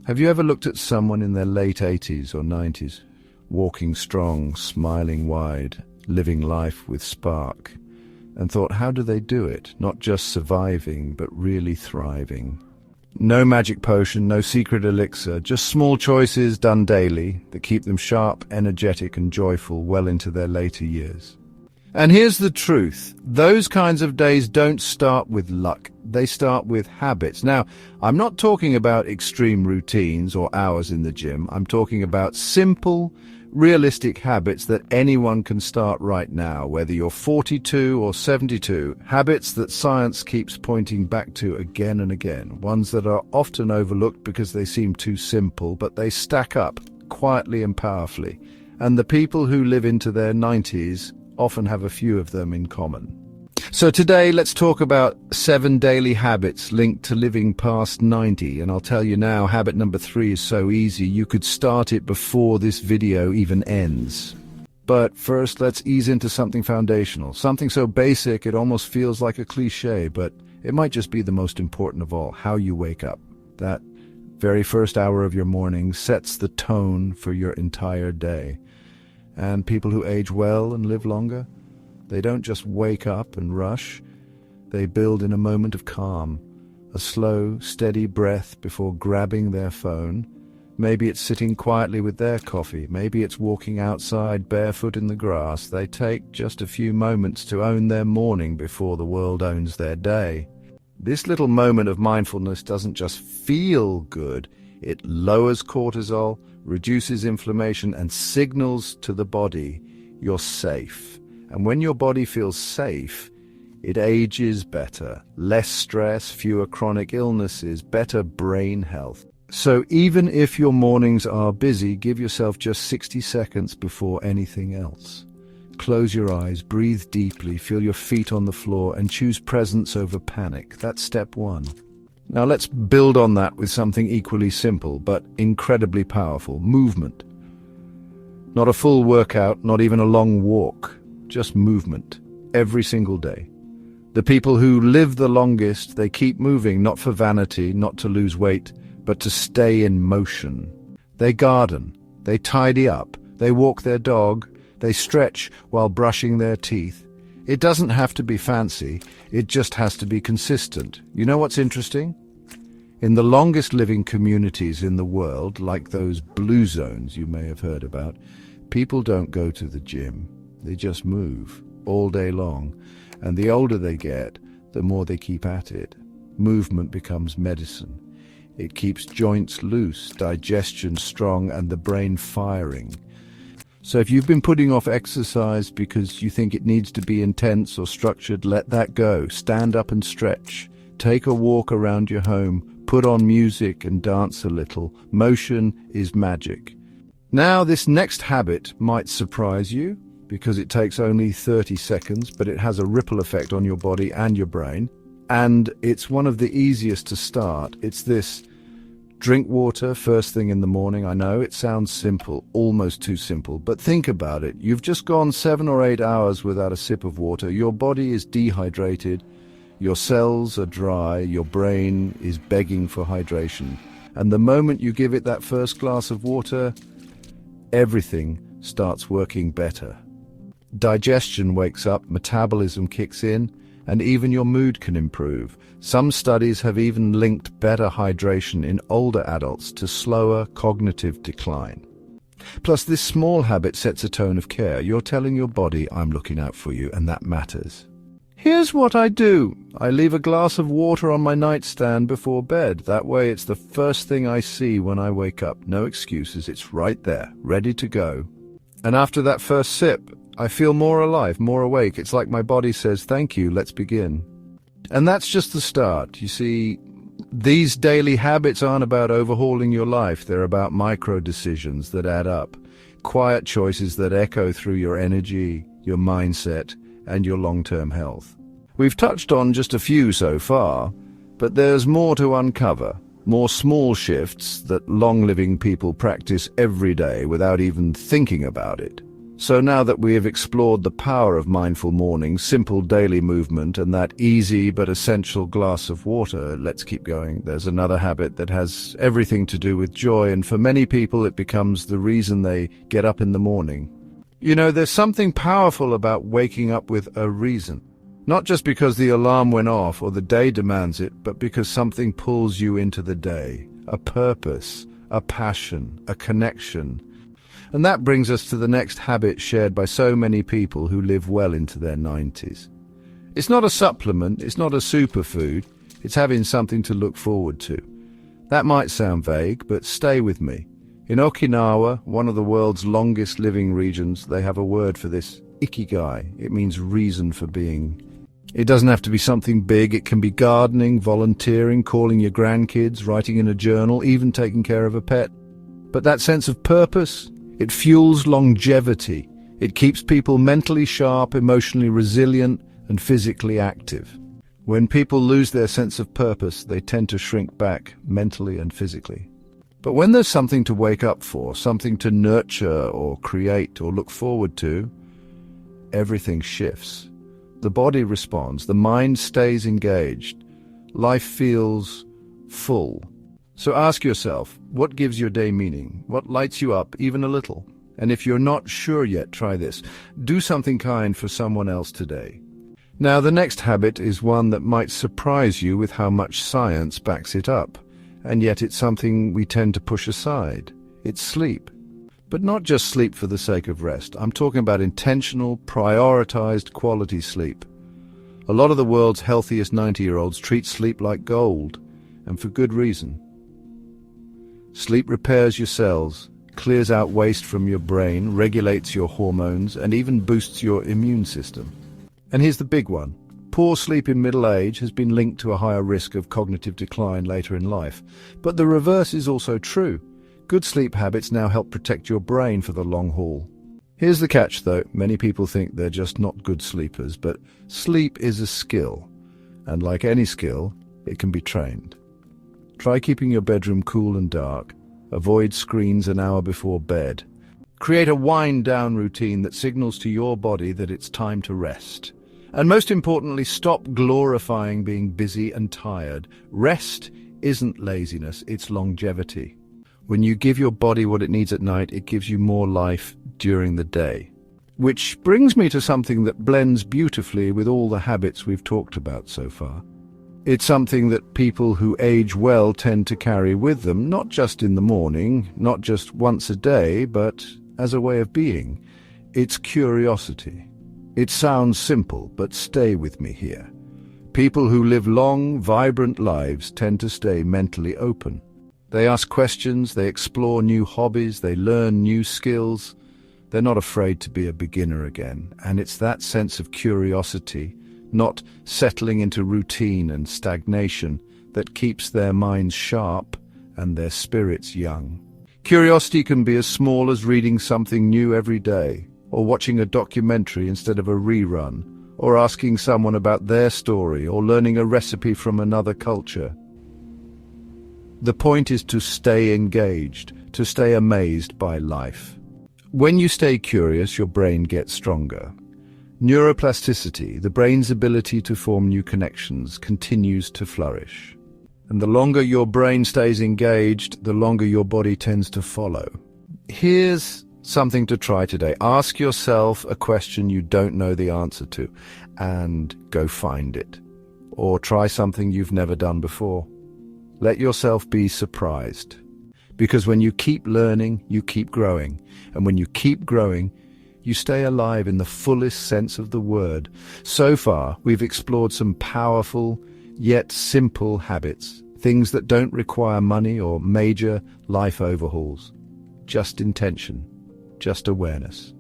Have you ever looked at someone in their late 80s or 90s, walking strong, smiling wide, living life with spark, and thought, how do they do it? Not just surviving, but really thriving. No magic potion, no secret elixir, just small choices done daily that keep them sharp, energetic and joyful well into their later years. And here's the truth. Those kinds of days don't start with luck. They start with habits. Now, I'm not talking about extreme routines or hours in the gym. I'm talking about simple, realistic habits that anyone can start right now, whether you're 42 or 72. Habits that science keeps pointing back to again and again. Ones that are often overlooked because they seem too simple, but they stack up quietly and powerfully. And the people who live into their 90s often have a few of them in common. So today, let's talk about 7 daily habits linked to living past 90. And I'll tell you now, habit number 3 is so easy, you could start it before this video even ends. But first, let's ease into something foundational, something so basic it almost feels like a cliche, but it might just be the most important of all: how you wake up. That very first hour of your morning sets the tone for your entire day. And people who age well and live longer, they don't just wake up and rush. They build in a moment of calm, a slow, steady breath before grabbing their phone. Maybe it's sitting quietly with their coffee. Maybe it's walking outside barefoot in the grass. They take just a few moments to own their morning before the world owns their day. This little moment of mindfulness doesn't just feel good. It lowers cortisol, reduces inflammation, and signals to the body you're safe. And when your body feels safe, it ages better, less stress, fewer chronic illnesses, better brain health. So even if your mornings are busy, give yourself just 60 seconds before anything else. Close your eyes, breathe deeply, feel your feet on the floor, and choose presence over panic. That's step 1. Now let's build on that with something equally simple, but incredibly powerful: movement. Not a full workout, not even a long walk, just movement, every single day. The people who live the longest, they keep moving, not for vanity, not to lose weight, but to stay in motion. They garden, they tidy up, they walk their dog, they stretch while brushing their teeth. It doesn't have to be fancy, it just has to be consistent. You know what's interesting? In the longest living communities in the world, like those blue zones you may have heard about, people don't go to the gym. They just move all day long. And the older they get, the more they keep at it. Movement becomes medicine. It keeps joints loose, digestion strong, and the brain firing. So if you've been putting off exercise because you think it needs to be intense or structured, let that go. Stand up and stretch. Take a walk around your home. Put on music and dance a little. Motion is magic. Now, this next habit might surprise you because it takes only 30 seconds, but it has a ripple effect on your body and your brain. And it's one of the easiest to start. It's this: drink water first thing in the morning. I know it sounds simple, almost too simple, but think about it. You've just gone 7 or 8 hours without a sip of water. Your body is dehydrated. Your cells are dry, your brain is begging for hydration. And the moment you give it that first glass of water, everything starts working better. Digestion wakes up, metabolism kicks in, and even your mood can improve. Some studies have even linked better hydration in older adults to slower cognitive decline. Plus, this small habit sets a tone of care. You're telling your body, I'm looking out for you, and that matters. Here's what I do. I leave a glass of water on my nightstand before bed. That way it's the first thing I see when I wake up. No excuses, it's right there, ready to go. And after that first sip, I feel more alive, more awake. It's like my body says, thank you, let's begin. And that's just the start. You see, these daily habits aren't about overhauling your life. They're about micro decisions that add up. Quiet choices that echo through your energy, your mindset, and your long-term health. We've touched on just a few so far, but there's more to uncover, more small shifts that long-living people practice every day without even thinking about it. So now that we have explored the power of mindful morning, simple daily movement, and that easy but essential glass of water, let's keep going. There's another habit that has everything to do with joy, and for many people it becomes the reason they get up in the morning. You know, there's something powerful about waking up with a reason. Not just because the alarm went off or the day demands it, but because something pulls you into the day. A purpose, a passion, a connection. And that brings us to the next habit shared by so many people who live well into their 90s. It's not a supplement, it's not a superfood, it's having something to look forward to. That might sound vague, but stay with me. In Okinawa, one of the world's longest living regions, they have a word for this, ikigai. It means reason for being. It doesn't have to be something big, it can be gardening, volunteering, calling your grandkids, writing in a journal, even taking care of a pet. But that sense of purpose, it fuels longevity. It keeps people mentally sharp, emotionally resilient, and physically active. When people lose their sense of purpose, they tend to shrink back mentally and physically. But when there's something to wake up for, something to nurture or create or look forward to, everything shifts. The body responds, the mind stays engaged, life feels full. So ask yourself, what gives your day meaning? What lights you up, even a little? And if you're not sure yet, try this. Do something kind for someone else today. Now, the next habit is one that might surprise you with how much science backs it up. And yet it's something we tend to push aside. It's sleep. But not just sleep for the sake of rest. I'm talking about intentional, prioritized quality sleep. A lot of the world's healthiest 90-year-olds treat sleep like gold, and for good reason. Sleep repairs your cells, clears out waste from your brain, regulates your hormones, and even boosts your immune system. And here's the big one. Poor sleep in middle age has been linked to a higher risk of cognitive decline later in life. But the reverse is also true. Good sleep habits now help protect your brain for the long haul. Here's the catch, though. Many people think they're just not good sleepers, but sleep is a skill. And like any skill, it can be trained. Try keeping your bedroom cool and dark. Avoid screens an hour before bed. Create a wind-down routine that signals to your body that it's time to rest. And most importantly, stop glorifying being busy and tired. Rest isn't laziness, it's longevity. When you give your body what it needs at night, it gives you more life during the day. Which brings me to something that blends beautifully with all the habits we've talked about so far. It's something that people who age well tend to carry with them, not just in the morning, not just once a day, but as a way of being. It's curiosity. It sounds simple, but stay with me here. People who live long, vibrant lives tend to stay mentally open. They ask questions, they explore new hobbies, they learn new skills. They're not afraid to be a beginner again, and it's that sense of curiosity, not settling into routine and stagnation, that keeps their minds sharp and their spirits young. Curiosity can be as small as reading something new every day, or watching a documentary instead of a rerun, or asking someone about their story, or learning a recipe from another culture. The point is to stay engaged, to stay amazed by life. When you stay curious, your brain gets stronger. Neuroplasticity, the brain's ability to form new connections, continues to flourish. And the longer your brain stays engaged, the longer your body tends to follow. Here's something to try today. Ask yourself a question you don't know the answer to, and go find it. Or try something you've never done before. Let yourself be surprised. Because when you keep learning, you keep growing. And when you keep growing, you stay alive in the fullest sense of the word. So far, we've explored some powerful, yet simple habits. Things that don't require money or major life overhauls. Just intention, just awareness.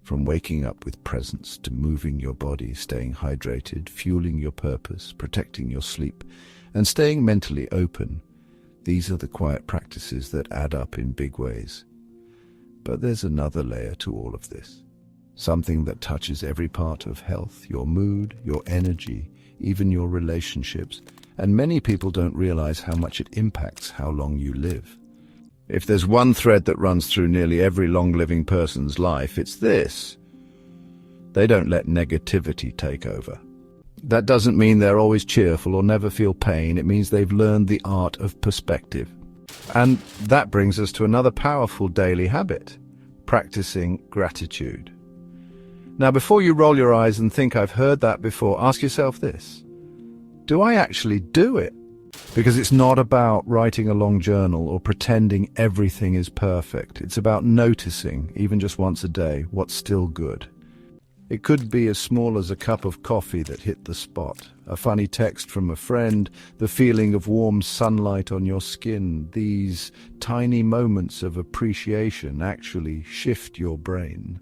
From waking up with presence to moving your body, staying hydrated, fueling your purpose, protecting your sleep, and staying mentally open. These are the quiet practices that add up in big ways. But there's another layer to all of this. Something that touches every part of health, your mood, your energy, even your relationships. And many people don't realize how much it impacts how long you live. If there's one thread that runs through nearly every long-living person's life, it's this: they don't let negativity take over. That doesn't mean they're always cheerful or never feel pain. It means they've learned the art of perspective. And that brings us to another powerful daily habit: practicing gratitude. Now, before you roll your eyes and think I've heard that before, ask yourself this: do I actually do it? Because it's not about writing a long journal or pretending everything is perfect. It's about noticing, even just once a day, what's still good. It could be as small as a cup of coffee that hit the spot, a funny text from a friend, the feeling of warm sunlight on your skin. These tiny moments of appreciation actually shift your brain.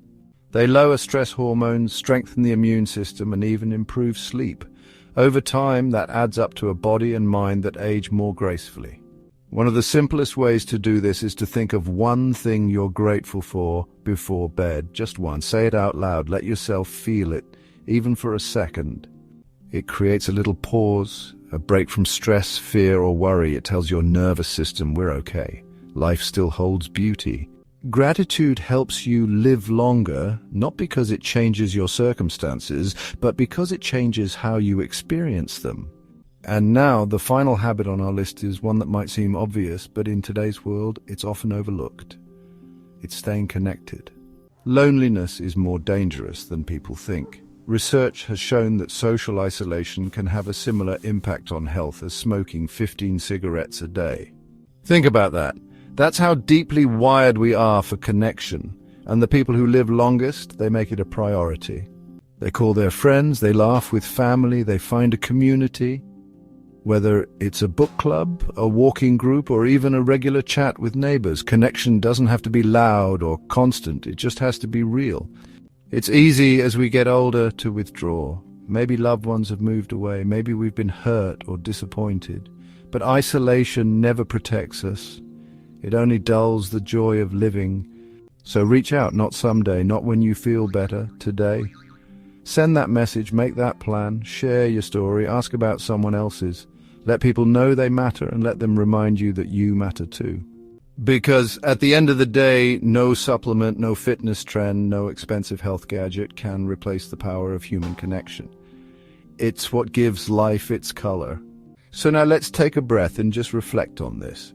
They lower stress hormones, strengthen the immune system, and even improve sleep. Over time, that adds up to a body and mind that age more gracefully. One of the simplest ways to do this is to think of one thing you're grateful for before bed. Just one. Say it out loud. Let yourself feel it, even for a second. It creates a little pause, a break from stress, fear, or worry. It tells your nervous system we're okay. Life still holds beauty. Gratitude helps you live longer, not because it changes your circumstances, but because it changes how you experience them. And now, the final habit on our list is one that might seem obvious, but in today's world, it's often overlooked. It's staying connected. Loneliness is more dangerous than people think. Research has shown that social isolation can have a similar impact on health as smoking 15 cigarettes a day. Think about that. That's how deeply wired we are for connection. And the people who live longest, they make it a priority. They call their friends, they laugh with family, they find a community. Whether it's a book club, a walking group, or even a regular chat with neighbors, connection doesn't have to be loud or constant. It just has to be real. It's easy as we get older to withdraw. Maybe loved ones have moved away. Maybe we've been hurt or disappointed. But isolation never protects us. It only dulls the joy of living. So reach out, not someday, not when you feel better, today. Send that message, make that plan, share your story, ask about someone else's. Let people know they matter and let them remind you that you matter too. Because at the end of the day, no supplement, no fitness trend, no expensive health gadget can replace the power of human connection. It's what gives life its color. So now let's take a breath and just reflect on this.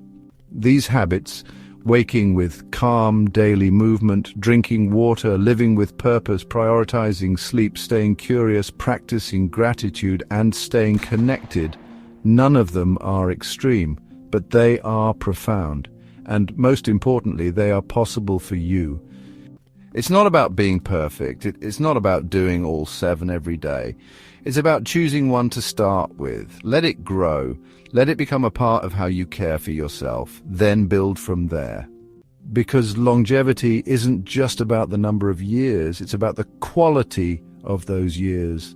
These habits, waking with calm daily movement, drinking water, living with purpose, prioritizing sleep, staying curious, practicing gratitude, and staying connected, none of them are extreme, but they are profound. And most importantly, they are possible for you. It's not about being perfect. It's not about doing all 7 every day. It's about choosing one to start with. Let it grow. Let it become a part of how you care for yourself. Then build from there. Because longevity isn't just about the number of years. It's about the quality of those years.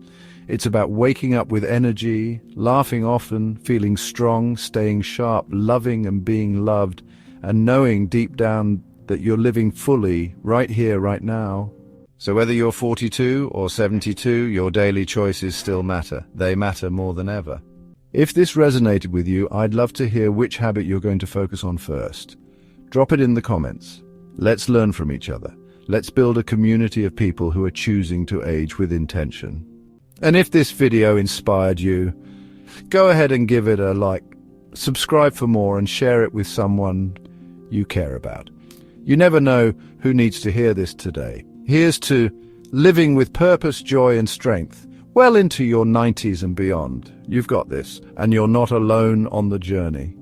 It's about waking up with energy, laughing often, feeling strong, staying sharp, loving and being loved, and knowing deep down that you're living fully right here, right now. So whether you're 42 or 72, your daily choices still matter. They matter more than ever. If this resonated with you, I'd love to hear which habit you're going to focus on first. Drop it in the comments. Let's learn from each other. Let's build a community of people who are choosing to age with intention. And if this video inspired you, go ahead and give it a like, subscribe for more, and share it with someone you care about. You never know who needs to hear this today. Here's to living with purpose, joy, and strength, well into your 90s and beyond. You've got this, and you're not alone on the journey.